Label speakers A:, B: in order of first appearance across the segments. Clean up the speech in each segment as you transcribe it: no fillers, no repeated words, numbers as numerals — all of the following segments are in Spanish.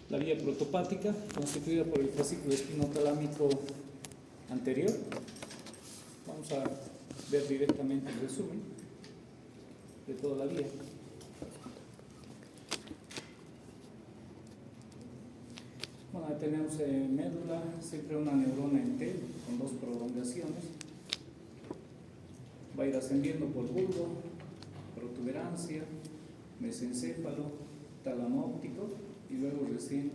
A: La vía protopática, constituida por el fascículo espinotalámico anterior. Vamos a ver directamente el resumen de toda la vía. Bueno, ahí tenemos médula, siempre una neurona en T con dos prolongaciones. Va a ir ascendiendo por bulbo, protuberancia, mesencéfalo, tálamo óptico y luego recién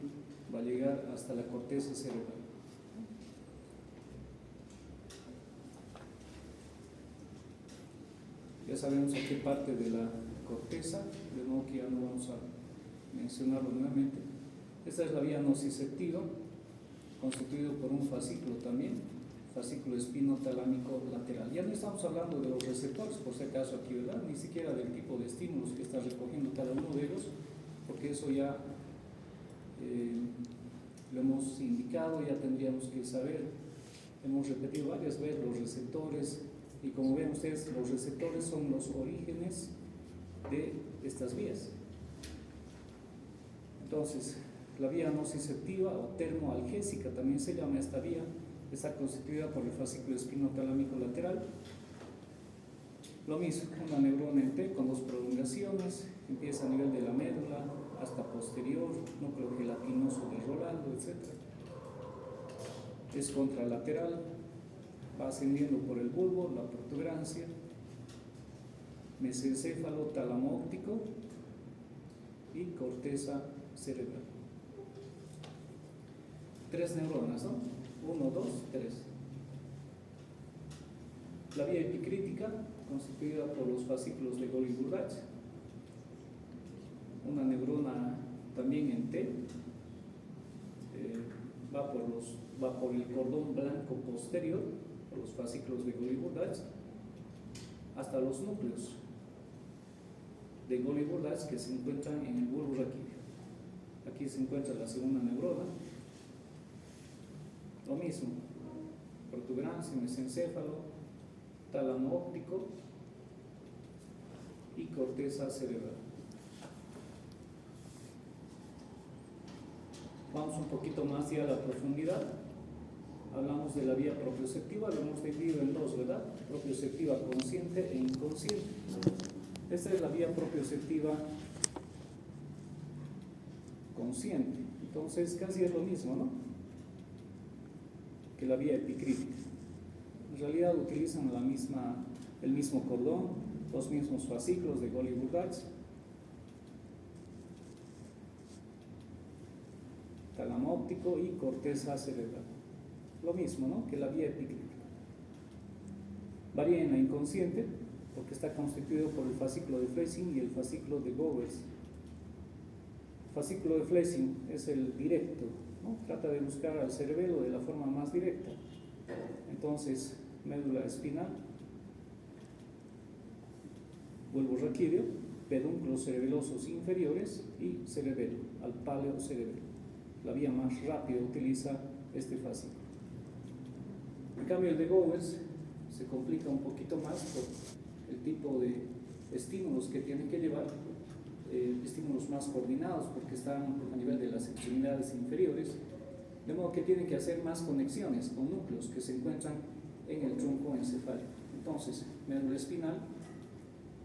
A: va a llegar hasta la corteza cerebral. Ya sabemos a qué parte de la corteza, de modo que ya no vamos a mencionarlo nuevamente. Esta es la vía nociceptiva, constituido por un fascículo también, fascículo espinotalámico lateral. Ya no estamos hablando de los receptores, por si acaso aquí, ¿verdad? Ni siquiera del tipo de estímulos que está recogiendo cada uno de ellos, porque eso ya lo hemos indicado, ya tendríamos que saber. Hemos repetido varias veces los receptores, y como ven ustedes, los receptores son los orígenes de estas vías. Entonces, la vía nociceptiva o termoalgésica también se llama esta vía, está constituida por el fascículo espinotalámico lateral. Lo mismo, una neurona en T con dos prolongaciones, empieza a nivel de la médula hasta posterior, núcleo gelatinoso de Rolando, etc. Es contralateral, va ascendiendo por el bulbo, la protuberancia, mesencéfalo, tálamo óptico y corteza cerebral. 3 neuronas, ¿no? 1, 2, 3. La vía epicrítica, constituida por los fascículos de Golgi-Burdach. Una neurona también en T, va por el cordón blanco posterior, por los fascículos de Golgi-Burdach, hasta los núcleos de Golgi-Burdach que se encuentran en el bulbo raquídeo. Aquí se encuentra la segunda neurona. Lo mismo, protuberancia, mesencéfalo, tálamo óptico y corteza cerebral. Vamos un poquito más ya a la profundidad. Hablamos de la vía propioceptiva, lo hemos dividido en dos, ¿verdad? Propioceptiva consciente e inconsciente. Esta es la vía propioceptiva consciente. Entonces casi es lo mismo, ¿no?, que la vía epicrítica. En realidad utilizan el mismo cordón, los mismos fascículos de Golgi-Burdach, tálamo óptico y corteza cerebral. Lo mismo, ¿no?, que la vía epicrítica. Varía en la inconsciente porque está constituido por el fascículo de Flessing y el fascículo de Bowers. El fascículo de Flessing es el directo, ¿no? Trata de buscar al cerebelo de la forma más directa. Entonces, médula espinal, bulbo raquídeo, pedúnculos cerebelosos inferiores y cerebelo, al páleo cerebelo. La vía más rápida utiliza este fascículo. En cambio, el de Bowers se complica un poquito más por el tipo de estímulos que tienen que llevar, estímulos más coordinados porque están a nivel de las extremidades inferiores, de modo que tienen que hacer más conexiones con núcleos que se encuentran en el tronco encefálico. Entonces, médula espinal,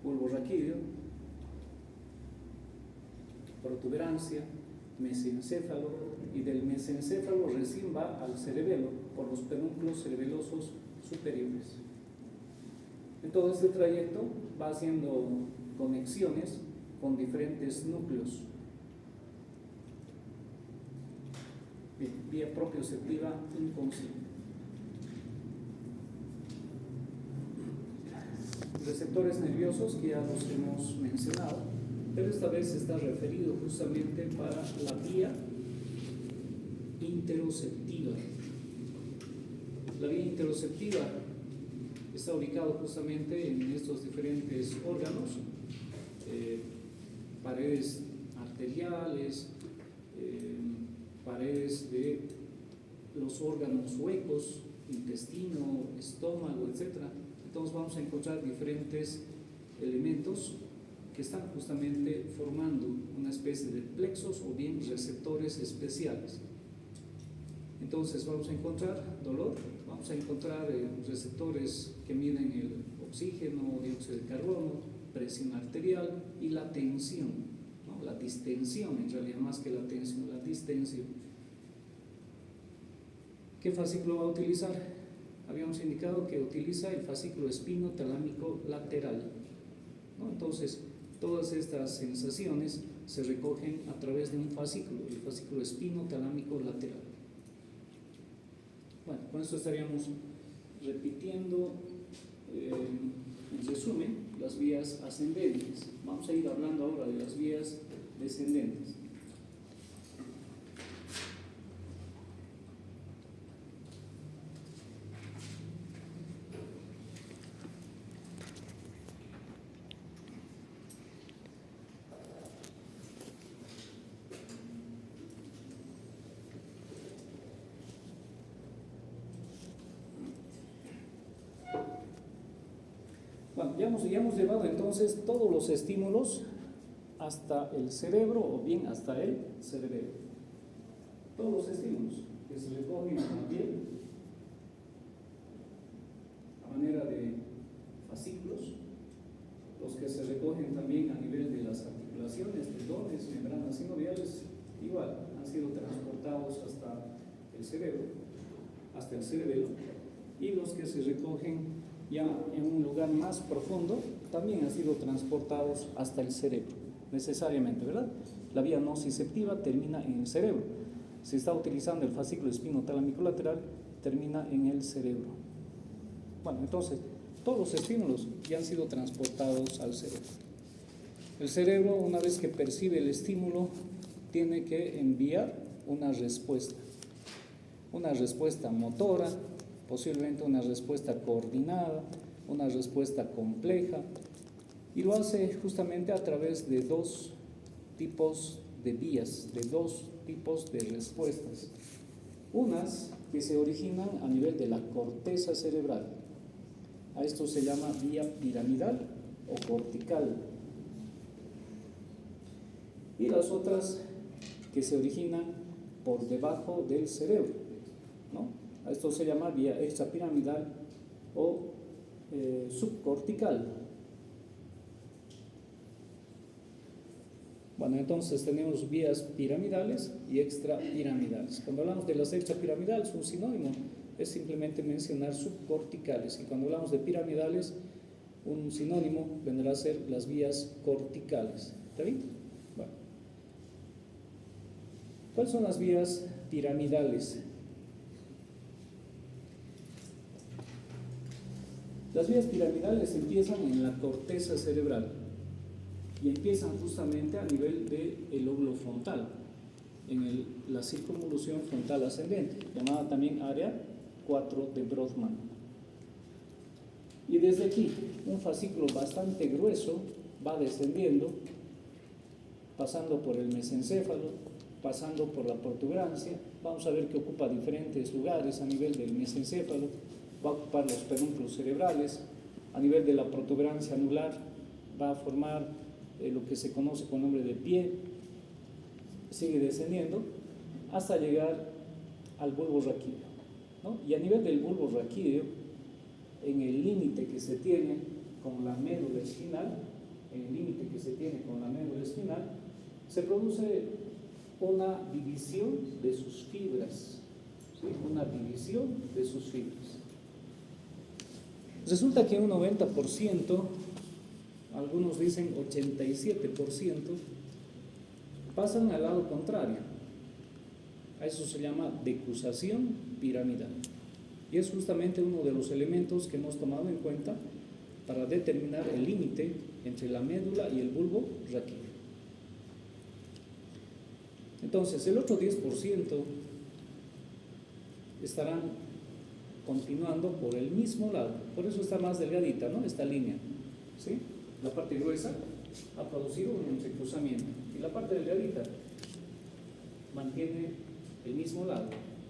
A: bulbo raquídeo, protuberancia, mesencéfalo, y del mesencéfalo recién va al cerebelo por los pedúnculos cerebelosos superiores. En todo este trayecto va haciendo conexiones con diferentes núcleos. Bien, vía propioceptiva inconsciente. Receptores nerviosos que ya los hemos mencionado, pero esta vez está referido justamente para la vía interoceptiva. La vía interoceptiva está ubicado justamente en estos diferentes órganos, paredes arteriales, paredes de los órganos huecos, intestino, estómago, etc. Entonces vamos a encontrar diferentes elementos que están justamente formando una especie de plexos o bien receptores especiales. Entonces vamos a encontrar dolor, vamos a encontrar receptores que miden el oxígeno, dióxido de carbono, presión arterial y la tensión, ¿no? La distensión, en realidad más que la tensión, la distensión. ¿Qué fascículo va a utilizar? Habíamos indicado que utiliza el fascículo espinotalámico lateral, ¿no? Entonces, todas estas sensaciones se recogen a través de un fascículo, el fascículo espinotalámico lateral. Bueno, con esto estaríamos repitiendo, en resumen, las vías ascendentes. Vamos a ir hablando ahora de las vías descendentes. Bueno, ya hemos llevado entonces todos los estímulos hasta el cerebro o bien hasta el cerebelo. Todos los estímulos que se recogen en la piel a manera de fascículos, los que se recogen también a nivel de las articulaciones, tendones, membranas sinoviales, igual han sido transportados hasta el cerebro, hasta el cerebelo, y los que se recogen ya en un lugar más profundo, también han sido transportados hasta el cerebro, necesariamente, ¿verdad? La vía nociceptiva termina en el cerebro. Si está utilizando el fascículo espinotalámico lateral, termina en el cerebro. Bueno, entonces, todos los estímulos ya han sido transportados al cerebro. El cerebro, una vez que percibe el estímulo, tiene que enviar una respuesta motora, posiblemente una respuesta coordinada, una respuesta compleja, y lo hace justamente a través de dos tipos de vías, de dos tipos de respuestas. Unas que se originan a nivel de la corteza cerebral. A esto se llama vía piramidal o cortical. Y las otras que se originan por debajo del cerebro, ¿no? A esto se llama vía extrapiramidal o subcortical. Bueno, entonces tenemos vías piramidales y extrapiramidales. Cuando hablamos de las extrapiramidales, un sinónimo es simplemente mencionar subcorticales. Y cuando hablamos de piramidales, un sinónimo vendrá a ser las vías corticales. ¿Está bien? Bueno. ¿Cuáles son las vías piramidales? Las vías piramidales empiezan en la corteza cerebral y empiezan justamente a nivel del lóbulo frontal, en la circunvolución frontal ascendente, llamada también área 4 de Brodmann. Y desde aquí, un fascículo bastante grueso va descendiendo, pasando por el mesencéfalo, pasando por la protuberancia. Vamos a ver que ocupa diferentes lugares a nivel del mesencéfalo. Va a ocupar los pedúnculos cerebrales, a nivel de la protuberancia anular va a formar lo que se conoce con nombre de pie, sigue descendiendo hasta llegar al bulbo raquídeo, ¿no? Y a nivel del bulbo raquídeo, en el límite que se tiene con la médula espinal, se produce una división de sus fibras, ¿sí? Una división de sus fibras. Resulta que un 90%, algunos dicen 87%, pasan al lado contrario. A eso se llama decusación piramidal. Y es justamente uno de los elementos que hemos tomado en cuenta para determinar el límite entre la médula y el bulbo raquídeo. Entonces, el otro 10% estarán continuando por el mismo lado, por eso está más delgadita, ¿no? Esta línea, ¿sí? La parte gruesa ha producido un entrecruzamiento y la parte delgadita mantiene el mismo lado.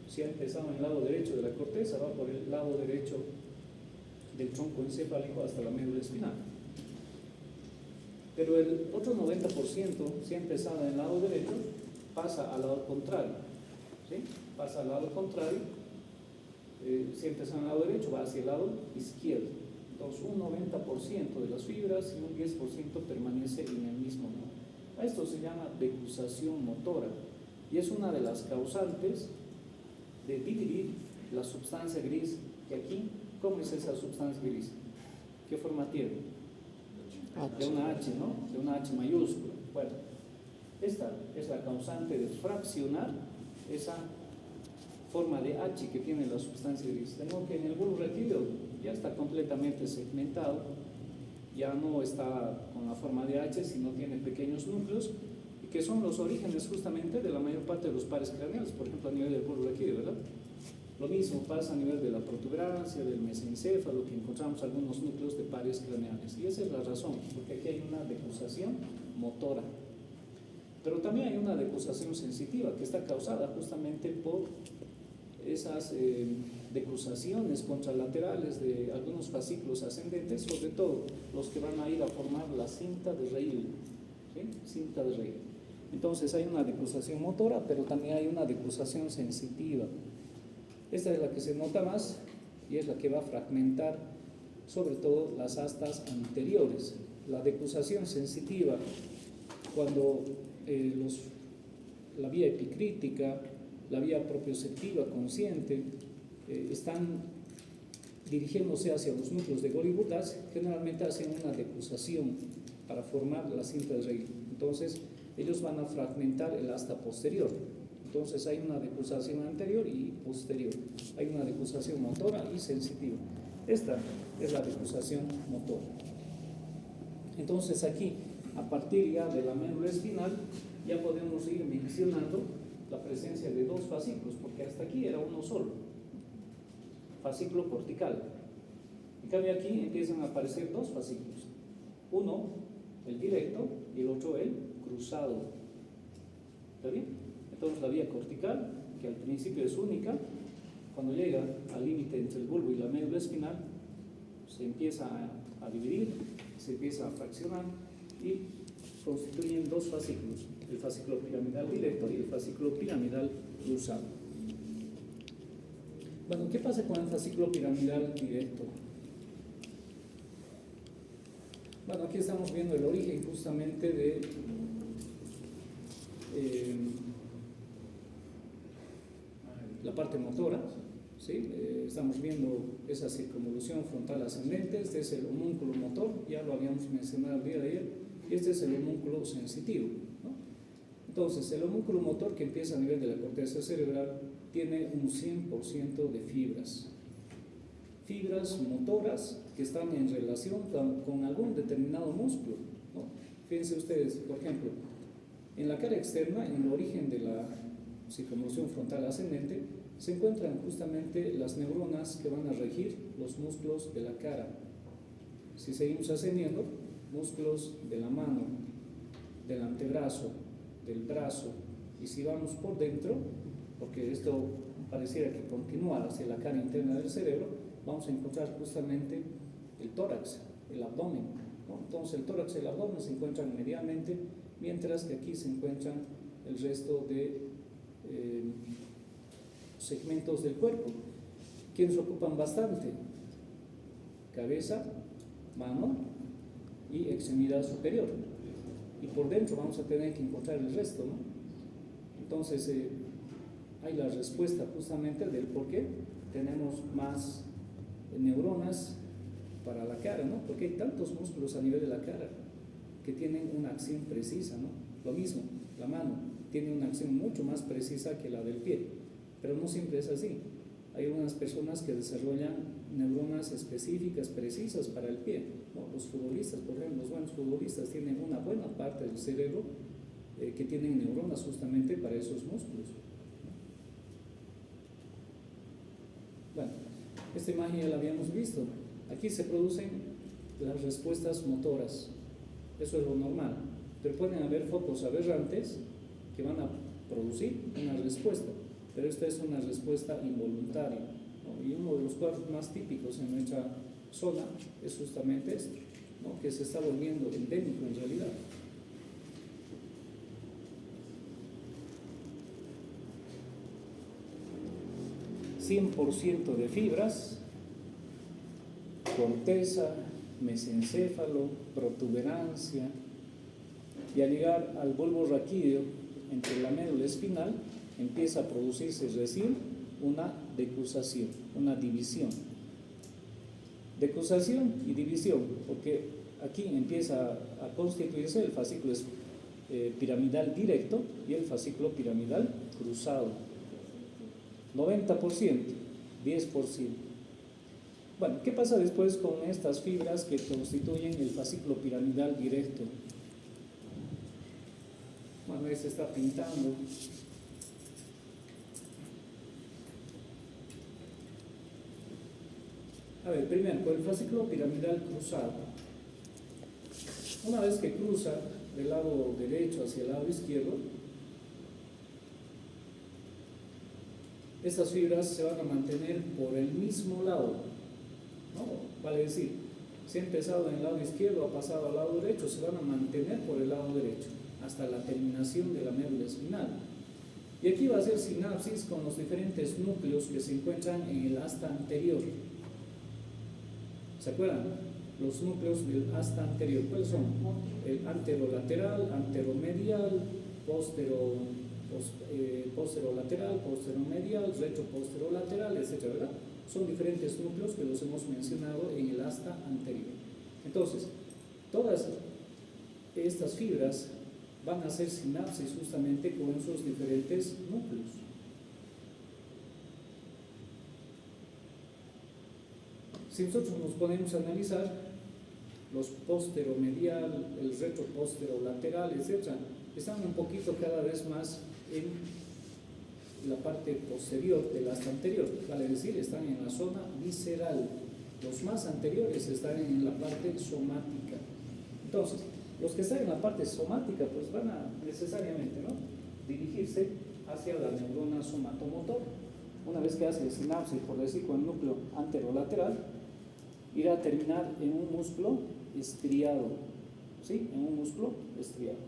A: Si ha empezado en el lado derecho de la corteza, va por el lado derecho del tronco encefálico hasta la médula espinal. Pero el otro 90%, si ha empezado en el lado derecho, pasa al lado contrario, ¿sí? Pasa al lado contrario, si empieza al lado derecho, va hacia el lado izquierdo. Entonces, un 90% de las fibras y un 10% permanece en el mismo modo. A esto se llama decusación motora y es una de las causantes de dividir la sustancia gris, que aquí, ¿cómo es esa sustancia gris? ¿Qué forma tiene? De una H, ¿no? De una H mayúscula. Bueno, esta es la causante de fraccionar esa forma de H que tiene la sustancia gris. Tengo que en el bulbo rectilio ya está completamente segmentado, ya no está con la forma de H, sino tiene pequeños núcleos, y que son los orígenes justamente de la mayor parte de los pares craneales, por ejemplo a nivel del bulbo rectilio, ¿verdad? Lo mismo pasa a nivel de la protuberancia, del mesencéfalo, que encontramos algunos núcleos de pares craneales. Y esa es la razón, porque aquí hay una decusación motora. Pero también hay una decusación sensitiva, que está causada justamente por esas decusaciones contralaterales de algunos fascículos ascendentes, sobre todo los que van a ir a formar la cinta de Reilly, ¿sí? Cinta de Reilly. Entonces hay una decusación motora, pero también hay una decusación sensitiva. Esta es la que se nota más y es la que va a fragmentar sobre todo las astas anteriores. La decusación sensitiva, cuando la vía epicrítica, la vía propioceptiva consciente están dirigiéndose hacia los núcleos de Golgi-Burdach, generalmente hacen una decusación para formar la cinta de Reilly. Entonces ellos van a fragmentar el asta posterior. Entonces hay una decusación anterior y posterior, hay una decusación motora y sensitiva. Esta es la decusación motora. Entonces aquí, a partir ya de la médula espinal, ya podemos ir mencionando la presencia de dos fascículos, porque hasta aquí era uno solo, fascículo cortical. En cambio aquí empiezan a aparecer dos fascículos, uno el directo y el otro el cruzado. ¿Está bien? Entonces la vía cortical, que al principio es única, cuando llega al límite entre el bulbo y la médula espinal, se empieza a dividir, se empieza a fraccionar y constituyen dos fascículos, el fascículo piramidal directo y el fascículo piramidal cruzado. Bueno, ¿qué pasa con el fascículo piramidal directo? Bueno, aquí estamos viendo el origen justamente de la parte motora, ¿sí? Estamos viendo esa circunvolución frontal ascendente. Este es el homúnculo motor, ya lo habíamos mencionado el día de ayer, y este es el homúnculo sensitivo, ¿no? Entonces, el homúnculo motor, que empieza a nivel de la corteza cerebral, tiene un 100% de fibras motoras que están en relación con algún determinado músculo, ¿no? Fíjense ustedes, por ejemplo, en la cara externa, en el origen de la circunvolución frontal ascendente, se encuentran justamente las neuronas que van a regir los músculos de la cara. Si seguimos ascendiendo, músculos de la mano, del antebrazo, del brazo, y si vamos por dentro, porque esto pareciera que continúa hacia la cara interna del cerebro, vamos a encontrar justamente el tórax, el abdomen, ¿no? Entonces el tórax y el abdomen se encuentran medialmente, mientras que aquí se encuentran el resto de segmentos del cuerpo. ¿Quiénes ocupan bastante? Cabeza, mano y extremidad superior. Y por dentro vamos a tener que encontrar el resto, ¿no? Entonces hay la respuesta justamente del por qué tenemos más neuronas para la cara, ¿no? Porque hay tantos músculos a nivel de la cara que tienen una acción precisa, ¿no? Lo mismo, la mano tiene una acción mucho más precisa que la del pie, pero no siempre es así. Hay algunas personas que desarrollan neuronas específicas, precisas para el pie, ¿no? Los futbolistas, por ejemplo, los buenos futbolistas tienen una buena parte del cerebro que tienen neuronas justamente para esos músculos. Bueno, esta imagen ya la habíamos visto. Aquí se producen las respuestas motoras, eso es lo normal, pero pueden haber focos aberrantes que van a producir una respuesta, pero esta es una respuesta involuntaria, ¿no? Y uno de los cuadros más típicos en nuestra zona es justamente este, ¿no? Que se está volviendo endémico en realidad. 100% de fibras, corteza, mesencéfalo, protuberancia, y al llegar al bulbo raquídeo, entre la médula espinal, empieza a producirse recién una decusación, una división. Decusación y división, porque aquí empieza a constituirse el fascículo piramidal directo y el fascículo piramidal cruzado. 90%, 10%. Bueno, ¿qué pasa después con estas fibras que constituyen el fascículo piramidal directo? Bueno, ahí se está pintando. A ver, primero, con el fascículo piramidal cruzado. Una vez que cruza del lado derecho hacia el lado izquierdo, estas fibras se van a mantener por el mismo lado, ¿no? Vale decir, si ha empezado en el lado izquierdo, ha pasado al lado derecho, se van a mantener por el lado derecho hasta la terminación de la médula espinal. Y aquí va a ser sinapsis con los diferentes núcleos que se encuentran en el asta anterior. ¿Se acuerdan? Los núcleos del asta anterior, ¿cuáles son? El anterolateral, anteromedial, posterolateral, posteromedial, retroposterolateral, etc., ¿verdad? Son diferentes núcleos que los hemos mencionado en el asta anterior. Entonces, todas estas fibras van a hacer sinapsis justamente con esos diferentes núcleos. Si nosotros nos ponemos a analizar los posteromedial, el retroposterolateral, etc., están un poquito cada vez más en la parte posterior del asta anterior, vale decir, están en la zona visceral. Los más anteriores están en la parte somática. Entonces, los que están en la parte somática, pues van a necesariamente, ¿no?, dirigirse hacia la neurona somatomotor. Una vez que hace sinapsis, por decir, con el núcleo anterolateral, irá a terminar en un músculo estriado, ¿sí? En un músculo estriado.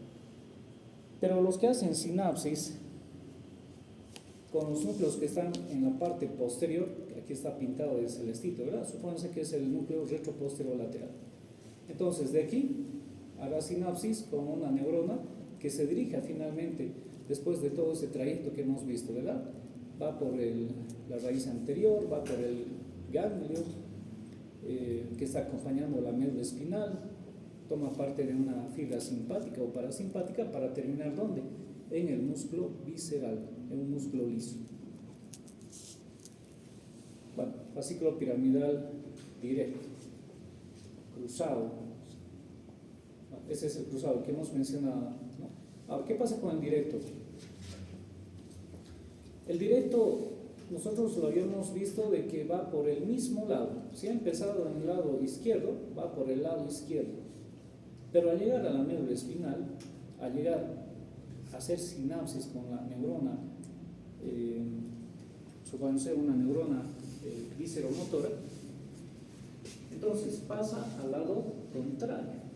A: Pero los que hacen sinapsis con los núcleos que están en la parte posterior, aquí está pintado de celestito, ¿verdad? Supónganse que es el núcleo retroposterolateral. Entonces, de aquí hará sinapsis con una neurona que se dirija finalmente, después de todo ese trayecto que hemos visto, ¿verdad? Va por la raíz anterior, va por el ganglio que está acompañando la médula espinal, toma parte de una fibra simpática o parasimpática para terminar ¿dónde? En el músculo visceral, en un músculo liso. Bueno, fascículo piramidal directo, cruzado. Ese es el cruzado que hemos mencionado, ¿no? Ahora, ¿qué pasa con el directo? El directo, nosotros lo habíamos visto de que va por el mismo lado. Si ha empezado en el lado izquierdo, va por el lado izquierdo. Pero al llegar a la médula espinal, al llegar a hacer sinapsis con la neurona, supónganse una neurona visceromotora, entonces pasa al lado contrario.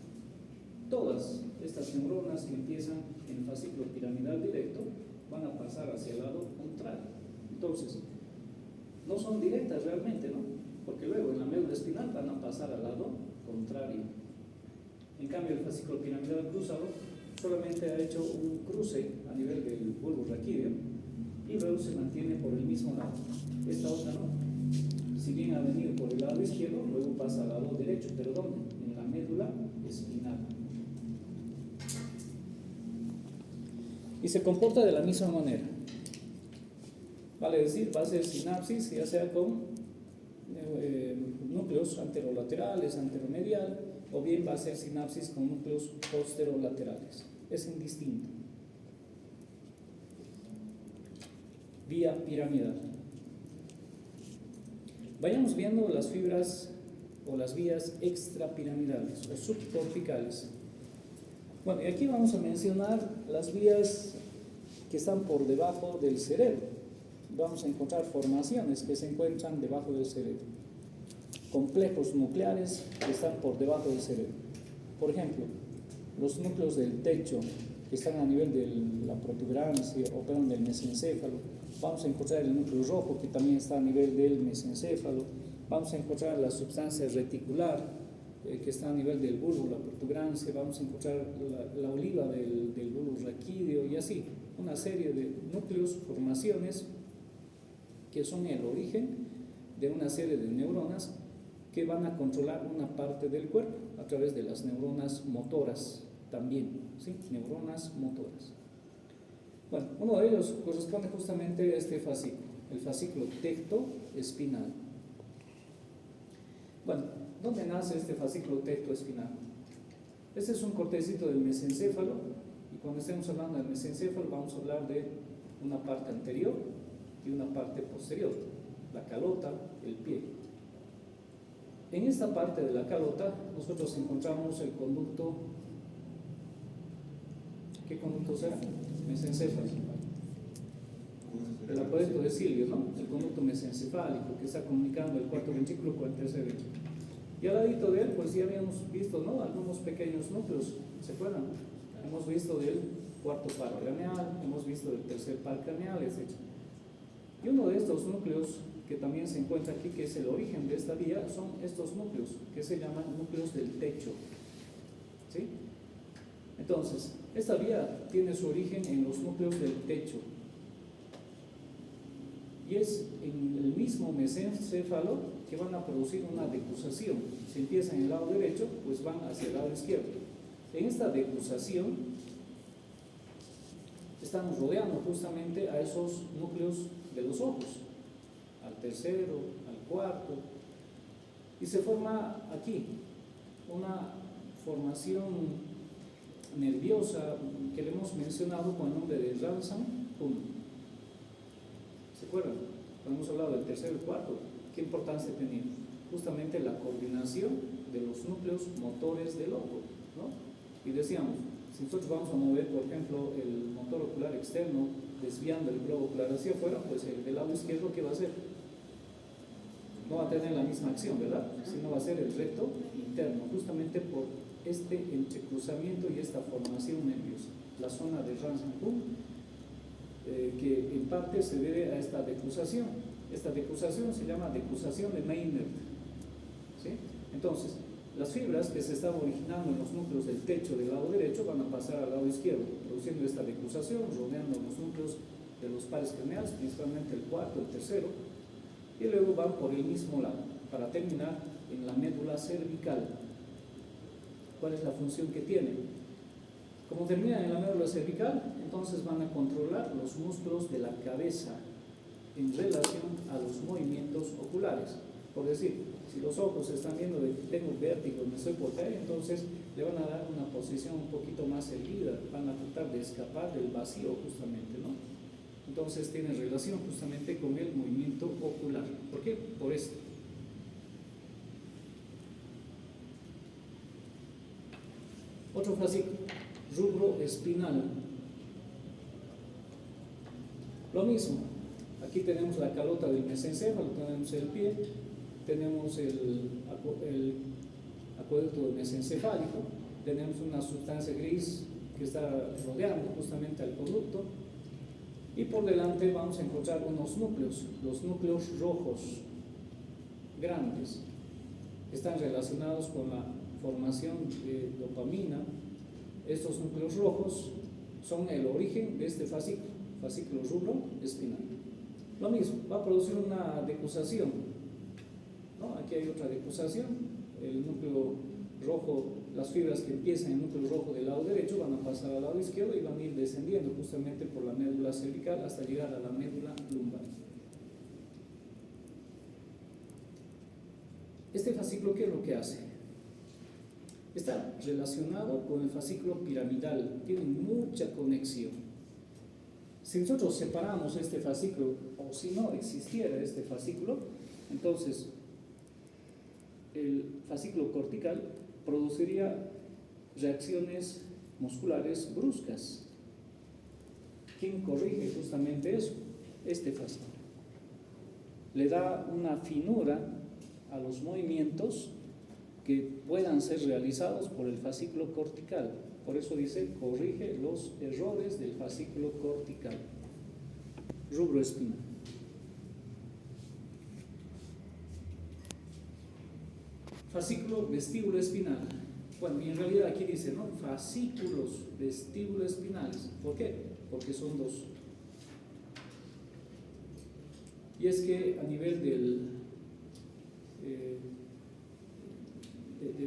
A: Todas estas neuronas que empiezan en el fascículo piramidal directo van a pasar hacia el lado contrario. Entonces, no son directas realmente, ¿no? Porque luego en la médula espinal van a pasar al lado contrario. En cambio, el fascículo piramidal cruzado solamente ha hecho un cruce a nivel del bulbo raquídeo y luego se mantiene por el mismo lado. Esta otra no. Si bien ha venido por el lado izquierdo, luego pasa al lado derecho. ¿Pero dónde? En la médula espinal. Y se comporta de la misma manera. Vale decir, va a ser sinapsis, ya sea con núcleos anterolaterales, anteromedial, o bien va a ser sinapsis con núcleos posterolaterales. Es indistinto. Vía piramidal. Vayamos viendo las fibras o las vías extrapiramidales o subcorticales. Bueno, y aquí vamos a mencionar las vías que están por debajo del cerebro. Vamos a encontrar formaciones que se encuentran debajo del cerebro. Complejos nucleares que están por debajo del cerebro. Por ejemplo, los núcleos del techo que están a nivel de la protuberancia o perdón, del mesencéfalo. Vamos a encontrar el núcleo rojo, que también está a nivel del mesencéfalo. Vamos a encontrar la sustancia reticular, que está a nivel del bulbo, la protuberancia. Vamos a encontrar la oliva del bulbo raquídeo y así, una serie de núcleos, formaciones, que son el origen de una serie de neuronas que van a controlar una parte del cuerpo a través de las neuronas motoras también, ¿sí? Neuronas motoras. Bueno, uno de ellos corresponde justamente a este fascículo, el fascículo tectoespinal. Bueno, ¿dónde nace este fascículo tectoespinal? Este es un cortecito del mesencéfalo, y cuando estemos hablando del mesencéfalo vamos a hablar de una parte anterior y una parte posterior, la calota, el pie. En esta parte de la calota nosotros encontramos el conducto. ¿Qué conducto será? Mesencéfalo. El apoderto de Silvio, ¿no? El conducto mesencefálico que está comunicando el cuarto ventrículo con el tercer ventrículo. Y al ladito de él, pues ya habíamos visto, ¿no? Algunos pequeños núcleos, ¿se acuerdan? Hemos visto del cuarto par craneal, hemos visto del tercer par craneal, etc. Y uno de estos núcleos que también se encuentra aquí, que es el origen de esta vía, son estos núcleos, que se llaman núcleos del techo. ¿Sí? Entonces, esta vía tiene su origen en los núcleos del techo. Y es en el mismo mesencéfalo que van a producir una decusación. Si empiezan en el lado derecho, pues van hacia el lado izquierdo. En esta decusación estamos rodeando justamente a esos núcleos de los ojos, al tercero, al cuarto, y se forma aquí una formación nerviosa que le hemos mencionado con el nombre de Ransom Punkt. ¿Se acuerdan? Cuando hemos hablado del tercero y cuarto, ¿qué importancia tenía? Justamente la coordinación de los núcleos motores del ojo, ¿no? Y decíamos, si nosotros vamos a mover, por ejemplo, el motor ocular externo desviando el globo ocular hacia afuera, pues el del lado izquierdo, ¿qué va a hacer? No va a tener la misma acción, ¿verdad? Sino va a ser el recto interno, justamente por este entrecruzamiento y esta formación nerviosa, la zona de Ransom Punkt, que en parte se debe a esta decusación. Esta decusación se llama decusación de Meynert, ¿sí? Entonces, las fibras que se están originando en los núcleos del techo del lado derecho van a pasar al lado izquierdo, produciendo esta decusación, rodeando los núcleos de los pares craneales, principalmente el cuarto, el tercero, y luego van por el mismo lado, para terminar en la médula cervical. ¿Cuál es la función que tiene? Como terminan en la médula cervical, entonces van a controlar los músculos de la cabeza en relación a los movimientos oculares. Por decir, si los ojos están viendo de que tengo vértigo, me estoy por caer, entonces le van a dar una posición un poquito más erguida, van a tratar de escapar del vacío justamente, ¿no? Entonces tiene relación justamente con el movimiento ocular. ¿Por qué? Por esto. Otro fascículo, rubro espinal. Lo mismo, aquí tenemos la calota del mesencéfalo, tenemos el pie, tenemos el acueducto mesencefálico, tenemos una sustancia gris que está rodeando justamente al conducto, y por delante vamos a encontrar unos núcleos, los núcleos rojos grandes, que están relacionados con la formación de dopamina. Estos núcleos rojos son el origen de este fascículo rubro espinal. Lo mismo, va a producir una decusación, ¿no? Aquí hay otra decusación, el núcleo rojo, las fibras que empiezan en el núcleo rojo del lado derecho van a pasar al lado izquierdo y van a ir descendiendo justamente por la médula cervical hasta llegar a la médula lumbar. Este fascículo, ¿qué es lo que hace? Está relacionado con el fascículo piramidal, tiene mucha conexión. Si nosotros separamos este fascículo, o si no existiera este fascículo, entonces el fascículo cortical produciría reacciones musculares bruscas. ¿Quién corrige justamente eso? Este fascículo. Le da una finura a los movimientos que puedan ser realizados por el fascículo cortical. Por eso dice, corrige los errores del fascículo cortical. Rubro espinal. Fascículo vestíbulo espinal. Bueno, y en realidad aquí dice, ¿no? Fascículos vestíbulo espinales. ¿Por qué? Porque son dos. Y es que a nivel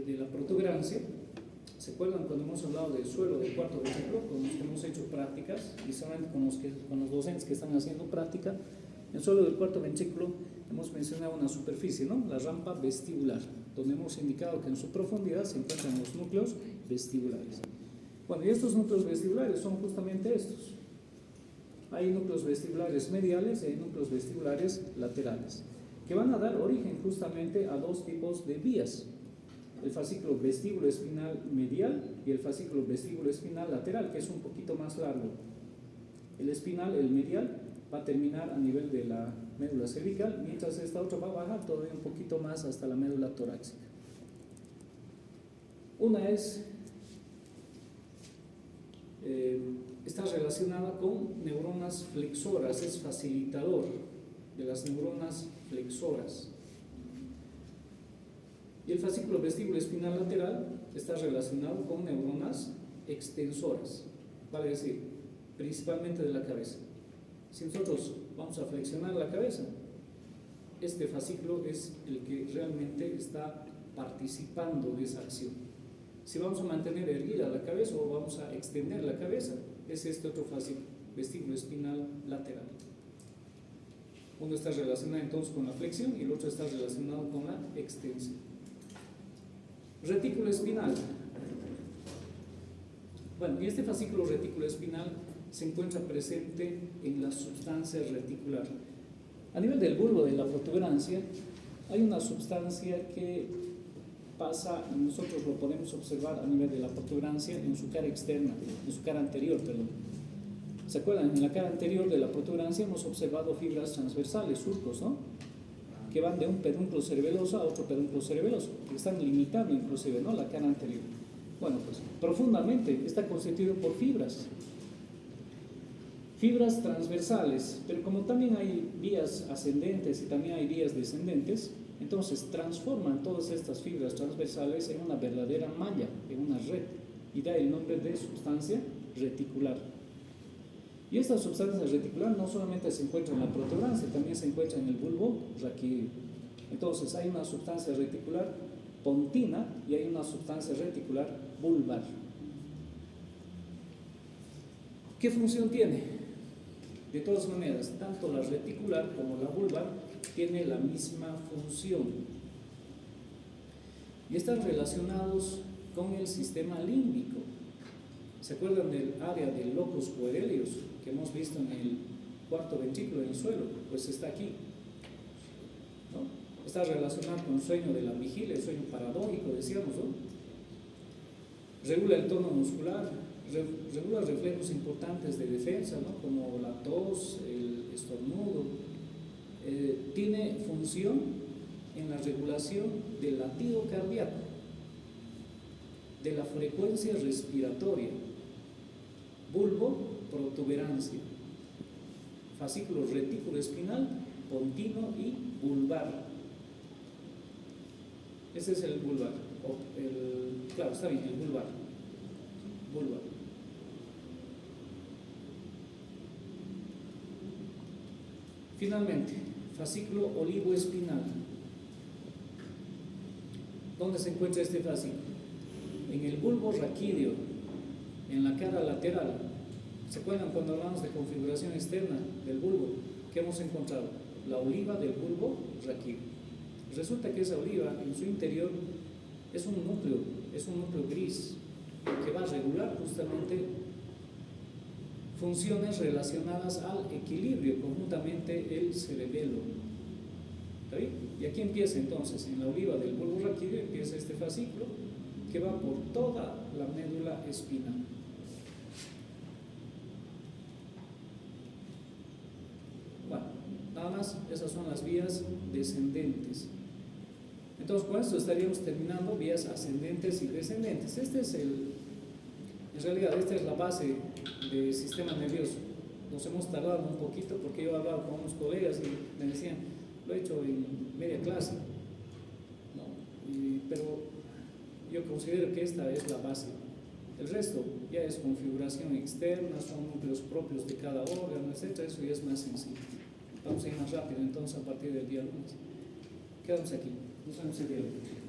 A: de la protuberancia, ¿se acuerdan cuando hemos hablado del suelo del cuarto ventrículo? Con los que hemos hecho prácticas, y solamente con los docentes que están haciendo práctica, en el suelo del cuarto ventrículo hemos mencionado una superficie, ¿no? La rampa vestibular, donde hemos indicado que en su profundidad se encuentran los núcleos vestibulares. Bueno, y estos núcleos vestibulares son justamente estos. Hay núcleos vestibulares mediales y hay núcleos vestibulares laterales, que van a dar origen justamente a dos tipos de vías: el fascículo vestíbulo espinal medial y el fascículo vestíbulo espinal lateral, que es un poquito más largo. El espinal, el medial, va a terminar a nivel de la médula cervical, mientras esta otra va a bajar todavía un poquito más hasta la médula torácica. Una está relacionada con neuronas flexoras, es facilitador de las neuronas flexoras. Y el fascículo vestíbulo espinal lateral está relacionado con neuronas extensoras, vale decir, principalmente de la cabeza. Si nosotros vamos a flexionar la cabeza, este fascículo es el que realmente está participando de esa acción. Si vamos a mantener erguida la cabeza o vamos a extender la cabeza, es este otro fascículo, vestíbulo espinal lateral. Uno está relacionado entonces con la flexión y el otro está relacionado con la extensión. Retículo espinal. Bueno, y este fascículo retículo espinal se encuentra presente en la sustancia reticular. A nivel del bulbo de la protuberancia hay una sustancia que pasa, nosotros lo podemos observar a nivel de la protuberancia en su cara externa, en su cara anterior, perdón. ¿Se acuerdan? En la cara anterior de la protuberancia hemos observado fibras transversales, surcos, ¿no? Que van de un pedúnculo cerebeloso a otro pedúnculo cerebeloso, que están limitando inclusive, ¿no? La cara anterior. Bueno, pues profundamente está constituido por fibras transversales, pero como también hay vías ascendentes y también hay vías descendentes, entonces transforman todas estas fibras transversales en una verdadera malla, en una red, y da el nombre de sustancia reticular. Y esta sustancia reticular no solamente se encuentra en la protuberancia, también se encuentra en el bulbo raquídeo. Entonces hay una sustancia reticular pontina y hay una sustancia reticular bulbar. ¿Qué función tiene? De todas maneras, tanto la reticular como la bulbar tiene la misma función y están relacionados con el sistema límbico. ¿Se acuerdan del área del locus coeruleus que hemos visto en el cuarto ventrículo del suelo? Pues está aquí, ¿no? Está relacionado con el sueño de la vigilia, el sueño paradójico, decíamos, ¿no? Regula el tono muscular, regula reflejos importantes de defensa, ¿no? Como la tos, el estornudo. Tiene función en la regulación del latido cardíaco, de la frecuencia respiratoria, bulbo, protuberancia, fascículo retículo espinal, pontino y bulbar. Ese es el bulbar, claro, está bien, el bulbar. Finalmente, fascículo olivoespinal. ¿Dónde se encuentra este fascículo? En el bulbo raquídeo, en la cara lateral. ¿Se acuerdan cuando hablamos de configuración externa del bulbo? ¿Qué hemos encontrado? La oliva del bulbo raquídeo. Resulta que esa oliva en su interior es un núcleo gris que va a regular justamente funciones relacionadas al equilibrio, conjuntamente el cerebelo. ¿Está bien? Y aquí empieza entonces, en la oliva del bulbo raquídeo empieza este fascículo que va por toda la médula espinal. Bueno, nada más, esas son las vías descendentes. Entonces, con esto estaríamos terminando vías ascendentes y descendentes. Este es En realidad esta es la base del sistema nervioso. Nos hemos tardado un poquito porque yo hablaba con unos colegas y me decían, lo he hecho en media clase, ¿no? Pero yo considero que esta es la base. El resto ya es configuración externa, son núcleos propios de cada órgano, etc. Eso ya es más sencillo. Vamos a ir más rápido entonces a partir del día lunes. Quedamos aquí. Nos vemos el día lunes.